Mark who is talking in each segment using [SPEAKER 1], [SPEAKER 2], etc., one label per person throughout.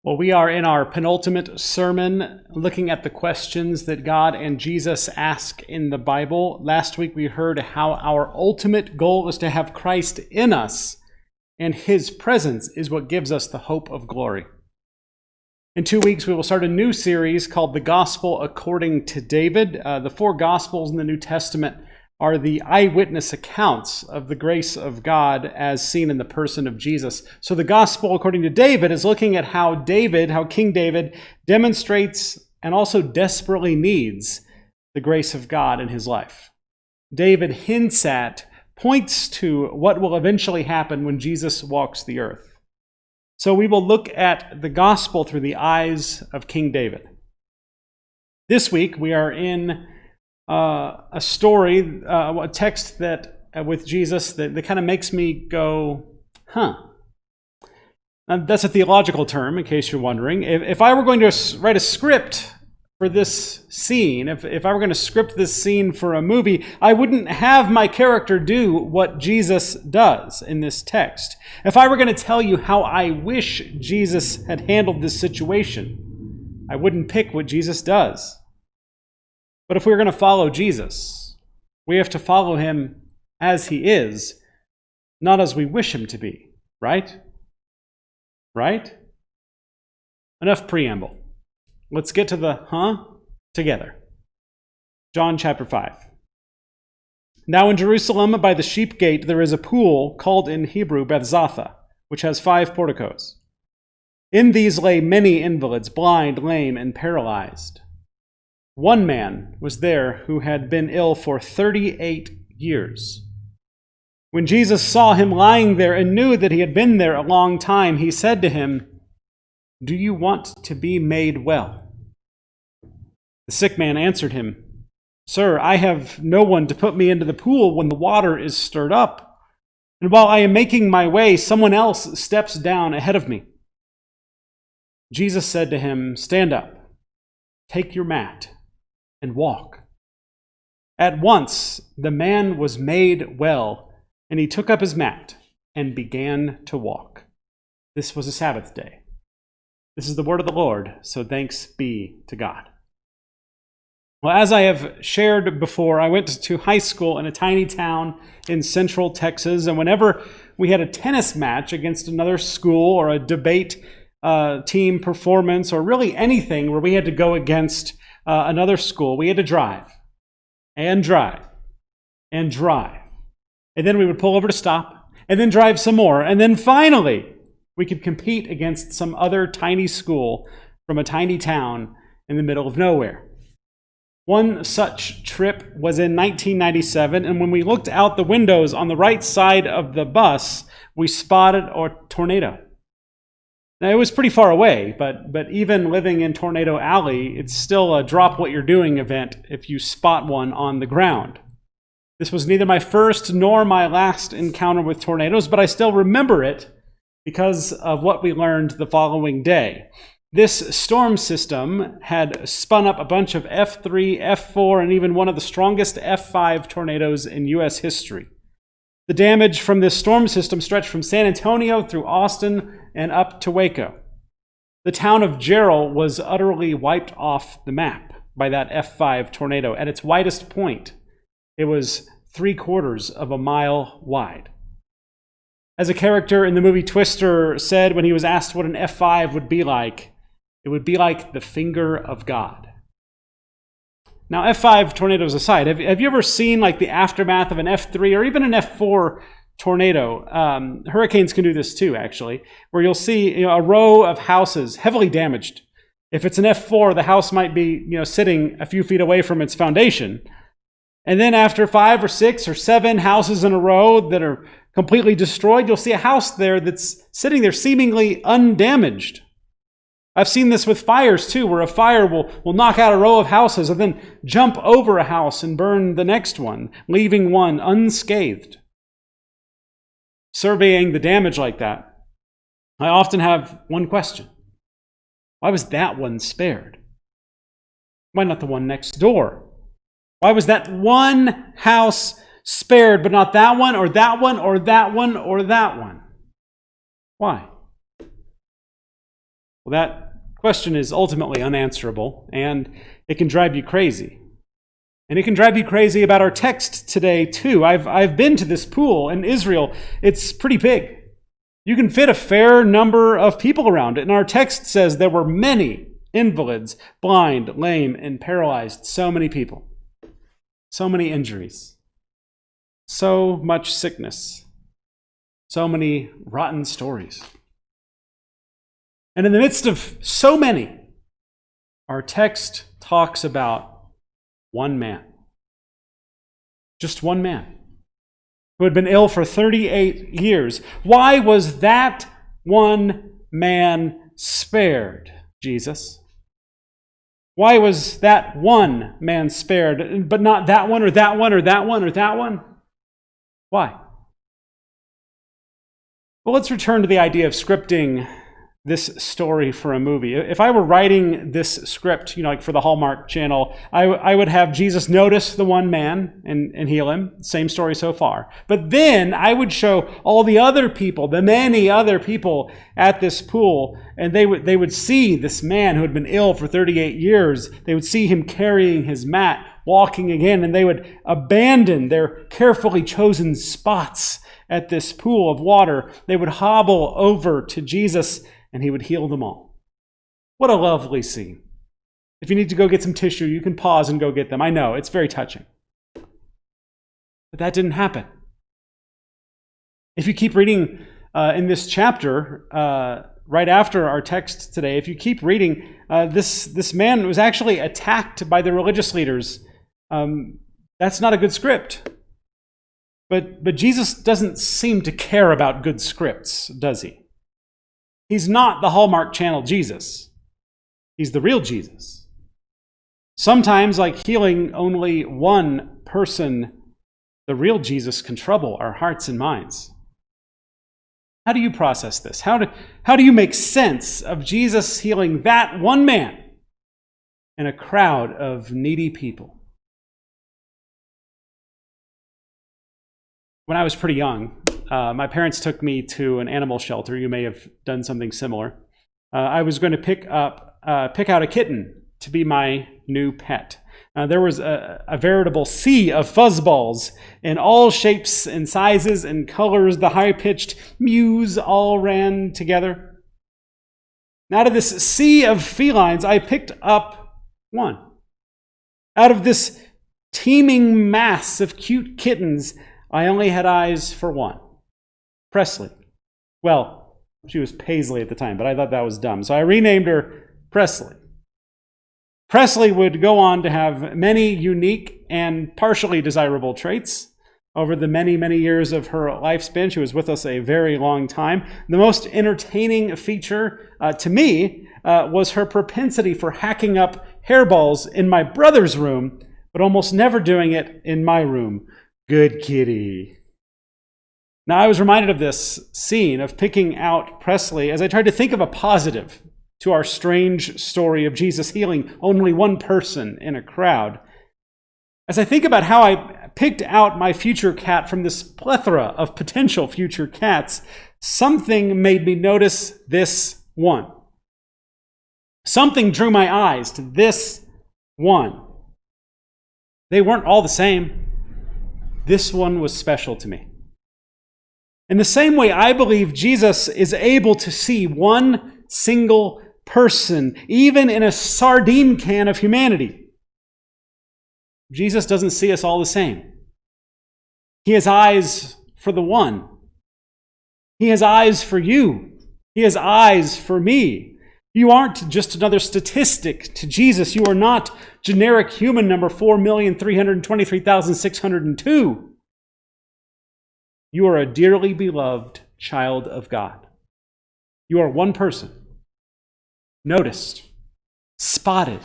[SPEAKER 1] Well, we are in our penultimate sermon looking at the questions that God and Jesus ask in the Bible. Last week we heard how our ultimate goal is to have Christ in us, and his presence is what gives us the hope of glory. In 2 weeks, we will start a new series called The Gospel According to David. The four Gospels in the New Testament are the eyewitness accounts of the grace of God as seen in the person of Jesus. So the Gospel According to David is looking at how King David demonstrates and also desperately needs the grace of God in his life. David points to what will eventually happen when Jesus walks the earth. So we will look at the gospel through the eyes of King David. This week we are in a story, a text that with Jesus that kind of makes me go, huh. That's a theological term, in case you're wondering. If I were going to write a script for this scene, if I were going to script this scene for a movie, I wouldn't have my character do what Jesus does in this text. If I were going to tell you how I wish Jesus had handled this situation, I wouldn't pick what Jesus does. But if we're going to follow Jesus, we have to follow him as he is, not as we wish him to be, right? Right? Enough preamble. Let's get to the together. John chapter 5. Now in Jerusalem by the sheep gate there is a pool called in Hebrew Bethzatha, which has 5 porticos. In these lay many invalids, blind, lame, and paralyzed. One man was there who had been ill for 38 years. When Jesus saw him lying there and knew that he had been there a long time, he said to him, "Do you want to be made well?" The sick man answered him, "Sir, I have no one to put me into the pool when the water is stirred up. And while I am making my way, someone else steps down ahead of me." Jesus said to him, "Stand up, take your mat, and walk." At once the man was made well, and he took up his mat and began to walk. This was a Sabbath day. This is the word of the Lord, so thanks be to God. Well, as I have shared before, I went to high school in a tiny town in central Texas, and whenever we had a tennis match against another school or a debate team performance or really anything where we had to go against another school, we had to drive and drive and drive. And then we would pull over to stop and then drive some more. And then finally, we could compete against some other tiny school from a tiny town in the middle of nowhere. One such trip was in 1997, and when we looked out the windows on the right side of the bus, we spotted a tornado. Now, it was pretty far away, but even living in Tornado Alley, it's still a drop what you're doing event if you spot one on the ground. This was neither my first nor my last encounter with tornadoes, but I still remember it because of what we learned the following day. This storm system had spun up a bunch of F3, F4, and even one of the strongest F5 tornadoes in U.S. history. The damage from this storm system stretched from San Antonio through Austin and up to Waco. The town of Jarrell was utterly wiped off the map by that F5 tornado. At its widest point, it was 3/4 of a mile wide. As a character in the movie Twister said when he was asked what an F5 would be like, it would be like the finger of God. Now, F5 tornadoes aside, have you ever seen like the aftermath of an F3 or even an F4 tornado? Hurricanes can do this too, actually, where you'll see a row of houses heavily damaged. If it's an F4, the house might be sitting a few feet away from its foundation. And then after 5 or 6 or 7 houses in a row that are completely destroyed, you'll see a house there that's sitting there seemingly undamaged. I've seen this with fires too, where a fire will knock out a row of houses and then jump over a house and burn the next one, leaving one unscathed. Surveying the damage like that, I often have one question. Why was that one spared? Why not the one next door? Why was that one house spared, but not that one, or that one, or that one, or that one? Why? Well, that question is ultimately unanswerable, and it can drive you crazy. And it can drive you crazy about our text today, too. I've been to this pool in Israel. It's pretty big. You can fit a fair number of people around it. And our text says there were many invalids, blind, lame, and paralyzed. So many people. So many injuries. So much sickness. So many rotten stories. And in the midst of so many, our text talks about one man. Just one man who had been ill for 38 years. Why was that one man spared, Jesus? Why was that one man spared, but not that one or that one or that one or that one? Why? Well, let's return to the idea of scripting this story for a movie. If I were writing this script, like for the Hallmark Channel, I would have Jesus notice the one man and heal him. Same story so far. But then I would show all the other people, the many other people at this pool, and they would see this man who had been ill for 38 years. They would see him carrying his mat, walking again, and they would abandon their carefully chosen spots at this pool of water. They would hobble over to Jesus, and he would heal them all. What a lovely scene. If you need to go get some tissue, you can pause and go get them. I know, it's very touching. But that didn't happen. If you keep reading in this chapter, right after our text today, if you keep reading, this man was actually attacked by the religious leaders. That's not a good script. But Jesus doesn't seem to care about good scripts, does he? He's not the Hallmark Channel Jesus. He's the real Jesus. Sometimes, like healing only one person, the real Jesus can trouble our hearts and minds. How do you process this? How do you make sense of Jesus healing that one man in a crowd of needy people? When I was pretty young, my parents took me to an animal shelter. You may have done something similar. I was going to pick out a kitten to be my new pet. There was a veritable sea of fuzzballs in all shapes and sizes and colors. The high-pitched mews all ran together. And out of this sea of felines, I picked up one. Out of this teeming mass of cute kittens, I only had eyes for one. Presley. Well, she was Paisley at the time, but I thought that was dumb. So I renamed her Presley. Presley would go on to have many unique and partially desirable traits over the many, many years of her lifespan. She was with us a very long time. The most entertaining feature to me was her propensity for hacking up hairballs in my brother's room, but almost never doing it in my room. Good kitty. Now, I was reminded of this scene of picking out Presley as I tried to think of a positive to our strange story of Jesus healing only one person in a crowd. As I think about how I picked out my future cat from this plethora of potential future cats, something made me notice this one. Something drew my eyes to this one. They weren't all the same. This one was special to me. In the same way, I believe Jesus is able to see one single person, even in a sardine can of humanity. Jesus doesn't see us all the same. He has eyes for the one. He has eyes for you. He has eyes for me. You aren't just another statistic to Jesus. You are not generic human number 4,323,602. You are a dearly beloved child of God. You are one person, noticed, spotted,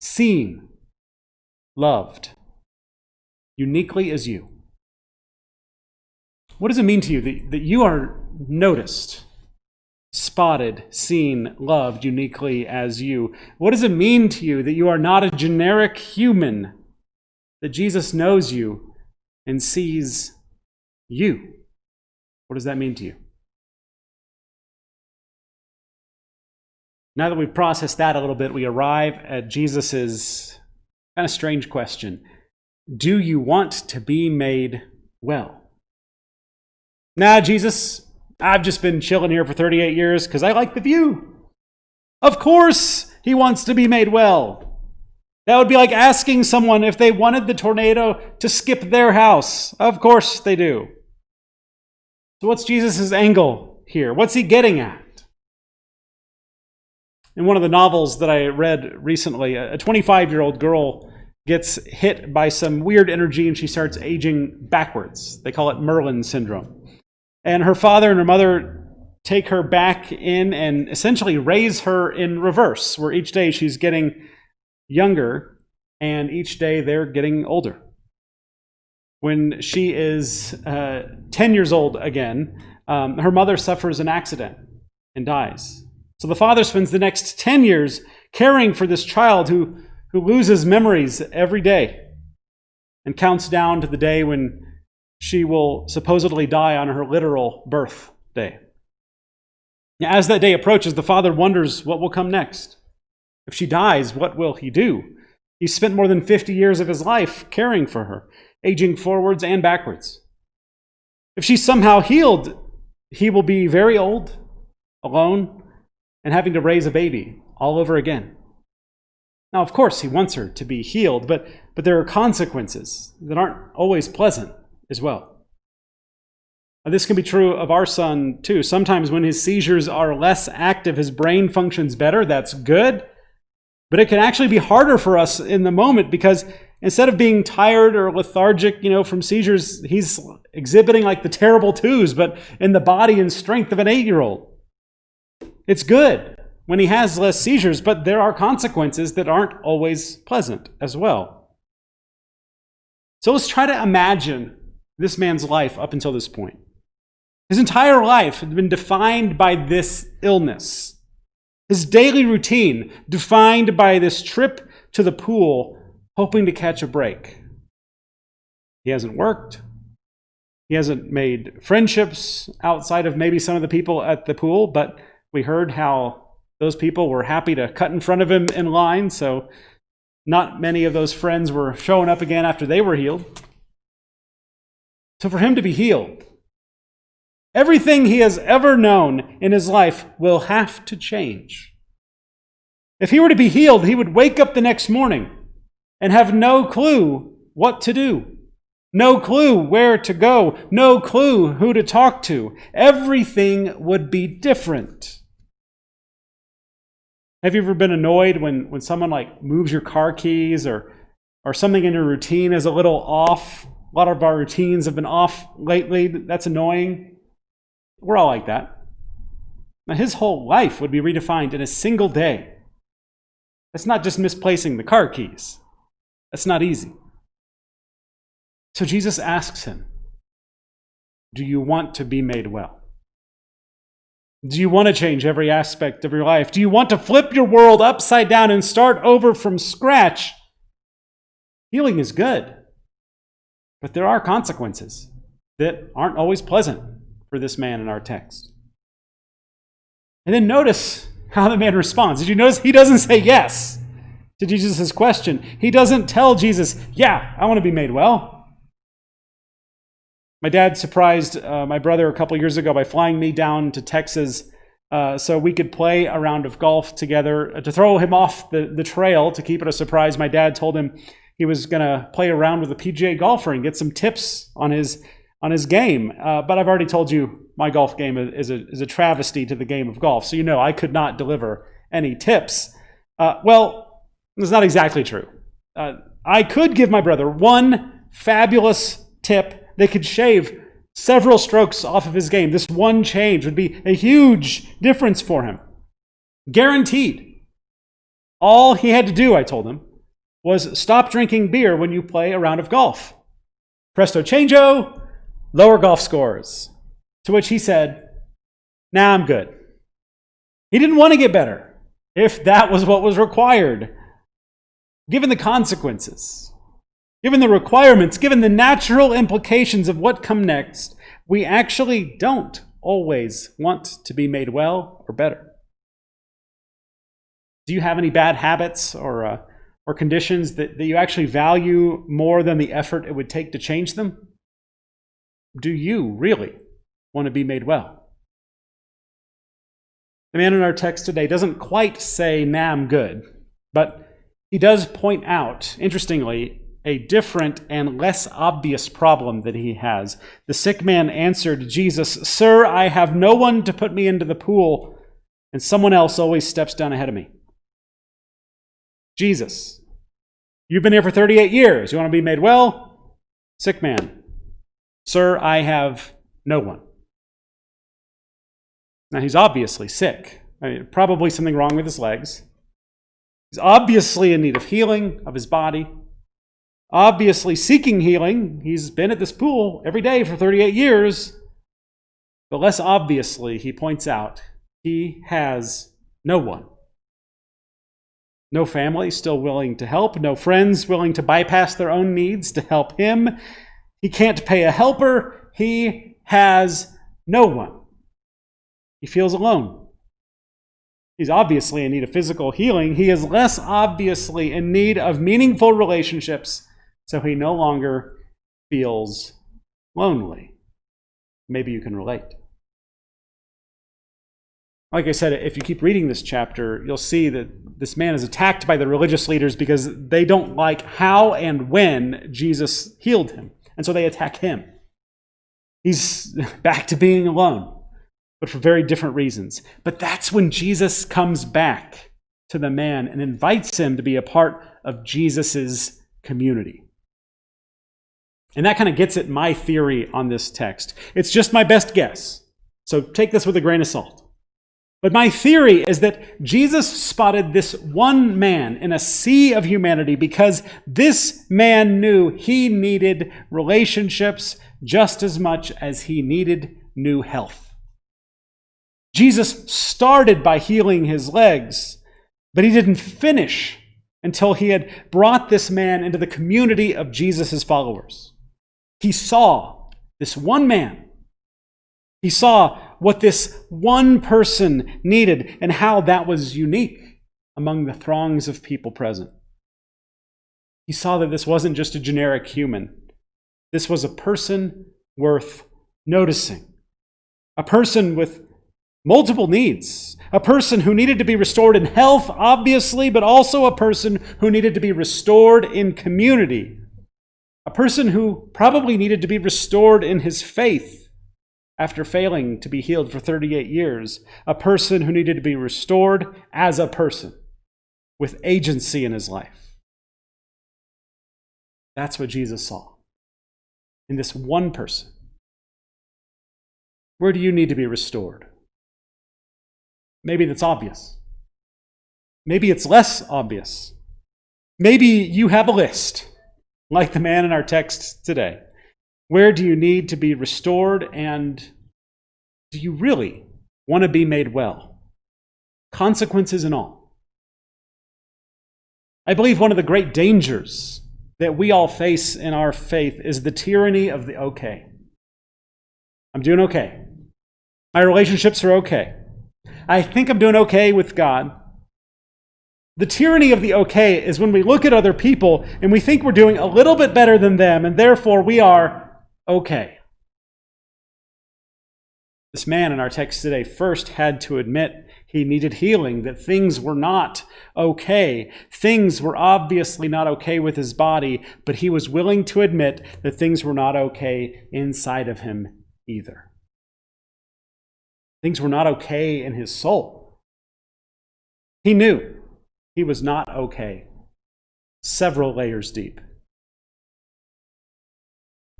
[SPEAKER 1] seen, loved, uniquely as you. What does it mean to you that you are noticed, spotted, seen, loved uniquely as you? What does it mean to you that you are not a generic human, that Jesus knows you and sees you? What does that mean to you? Now that we've processed that a little bit, we arrive at Jesus's kind of strange question. Do you want to be made well? Nah, Jesus, I've just been chilling here for 38 years because I like the view. Of course he wants to be made well. That would be like asking someone if they wanted the tornado to skip their house. Of course they do. So what's Jesus' angle here? What's he getting at? In one of the novels that I read recently, a 25-year-old girl gets hit by some weird energy and she starts aging backwards. They call it Merlin syndrome. And her father and her mother take her back in and essentially raise her in reverse, where each day she's getting younger and each day they're getting older. When she is 10 years old again, her mother suffers an accident and dies. So the father spends the next 10 years caring for this child who loses memories every day and counts down to the day when she will supposedly die on her literal birthday. As that day approaches, the father wonders what will come next. If she dies, what will he do? He spent more than 50 years of his life caring for her, aging forwards and backwards. If she's somehow healed, he will be very old, alone, and having to raise a baby all over again. Now, of course, he wants her to be healed, but there are consequences that aren't always pleasant as well. Now, this can be true of our son, too. Sometimes when his seizures are less active, his brain functions better. That's good. But it can actually be harder for us in the moment because instead of being tired or lethargic, from seizures, he's exhibiting like the terrible twos, but in the body and strength of an 8-year-old. It's good when he has less seizures, but there are consequences that aren't always pleasant as well. So let's try to imagine this man's life up until this point. His entire life had been defined by this illness. His daily routine defined by this trip to the pool, hoping to catch a break. He hasn't worked. He hasn't made friendships outside of maybe some of the people at the pool, but we heard how those people were happy to cut in front of him in line, so not many of those friends were showing up again after they were healed. So for him to be healed, everything he has ever known in his life will have to change. If he were to be healed, he would wake up the next morning and have no clue what to do. No clue where to go. No clue who to talk to. Everything would be different. Have you ever been annoyed when someone moves your car keys or something in your routine is a little off? A lot of our routines have been off lately. That's annoying. We're all like that. Now, his whole life would be redefined in a single day. That's not just misplacing the car keys. That's not easy. So Jesus asks him, do you want to be made well? Do you want to change every aspect of your life? Do you want to flip your world upside down and start over from scratch? Healing is good, but there are consequences that aren't always pleasant for this man in our text. And then notice how the man responds. Did you notice he doesn't say yes to Jesus' question? He doesn't tell Jesus, yeah, I want to be made well. My dad surprised my brother a couple years ago by flying me down to Texas so we could play a round of golf together. To throw him off the trail, to keep it a surprise, my dad told him he was going to play around with a PGA golfer and get some tips on his game. But I've already told you my golf game is a travesty to the game of golf. So I could not deliver any tips. Well, it's not exactly true. I could give my brother one fabulous tip that could shave several strokes off of his game. This one change would be a huge difference for him. Guaranteed. All he had to do, I told him, was stop drinking beer when you play a round of golf. Presto changeo, lower golf scores. To which he said, nah, I'm good. He didn't want to get better if that was what was required. Given the consequences, given the requirements, given the natural implications of what come next, we actually don't always want to be made well or better. Do you have any bad habits or conditions that you actually value more than the effort it would take to change them? Do you really want to be made well? The man in our text today doesn't quite say, "Nah, I'm good," but he does point out, interestingly, a different and less obvious problem that he has. The sick man answered Jesus, "Sir, I have no one to put me into the pool, and someone else always steps down ahead of me." Jesus, you've been here for 38 years. You want to be made well? Sick man, "Sir, I have no one." Now, he's obviously sick. Probably something wrong with his legs. He's obviously in need of healing of his body. Obviously seeking healing. He's been at this pool every day for 38 years. But less obviously, he points out, he has no one. No family still willing to help. No friends willing to bypass their own needs to help him. He can't pay a helper. He has no one. He feels alone. He's obviously in need of physical healing. He is less obviously in need of meaningful relationships, so he no longer feels lonely. Maybe you can relate. Like I said, if you keep reading this chapter, you'll see that this man is attacked by the religious leaders because they don't like how and when Jesus healed him. And so they attack him. He's back to being alone, but for very different reasons. But that's when Jesus comes back to the man and invites him to be a part of Jesus's community. And that kind of gets at my theory on this text. It's just my best guess, so take this with a grain of salt. But my theory is that Jesus spotted this one man in a sea of humanity because this man knew he needed relationships just as much as he needed new health. Jesus started by healing his legs, but he didn't finish until he had brought this man into the community of Jesus' followers. He saw this one man. He saw what this one person needed and how that was unique among the throngs of people present. He saw that this wasn't just a generic human. This was a person worth noticing. A person with multiple needs. A person who needed to be restored in health, obviously, but also a person who needed to be restored in community. A person who probably needed to be restored in his faith after failing to be healed for 38 years. A person who needed to be restored as a person with agency in his life. That's what Jesus saw in this one person. Where do you need to be restored? Maybe that's obvious. Maybe it's less obvious. Maybe you have a list, like the man in our text today. Where do you need to be restored, and do you really want to be made well? Consequences and all. I believe one of the great dangers that we all face in our faith is the tyranny of the okay. I'm doing okay. My relationships are okay. I think I'm doing okay with God. The tyranny of the okay is when we look at other people and we think we're doing a little bit better than them, and therefore we are okay. This man in our text today first had to admit he needed healing, that things were not okay. Things were obviously not okay with his body, but he was willing to admit that things were not okay inside of him either. Things were not okay in his soul. He knew he was not okay, several layers deep.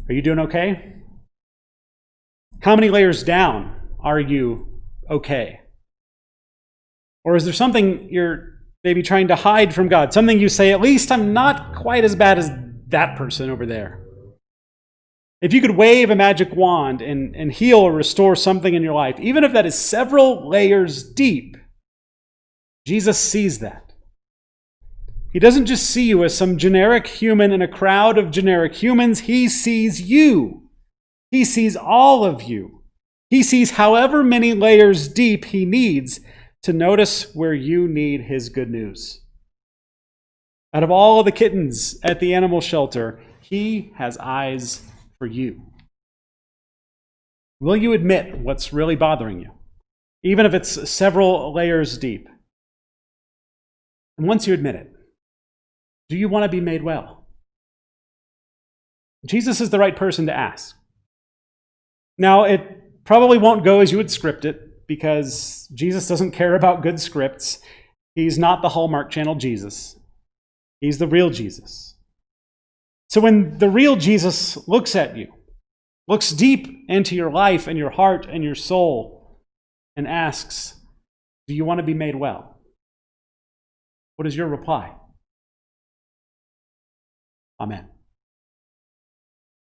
[SPEAKER 1] Are you doing okay? How many layers down are you okay? Or is there something you're maybe trying to hide from God? Something you say, at least I'm not quite as bad as that person over there. If you could wave a magic wand and heal or restore something in your life, even if that is several layers deep, Jesus sees that. He doesn't just see you as some generic human in a crowd of generic humans. He sees you. He sees all of you. He sees however many layers deep he needs to notice where you need his good news. Out of all of the kittens at the animal shelter, he has eyes for you. Will you admit what's really bothering you, even if it's several layers deep? And once you admit it, do you want to be made well? Jesus is the right person to ask. Now, it probably won't go as you would script it, because Jesus doesn't care about good scripts. He's not the Hallmark Channel Jesus. He's the real Jesus. So when the real Jesus looks at you, looks deep into your life and your heart and your soul, and asks, do you want to be made well? What is your reply? Amen.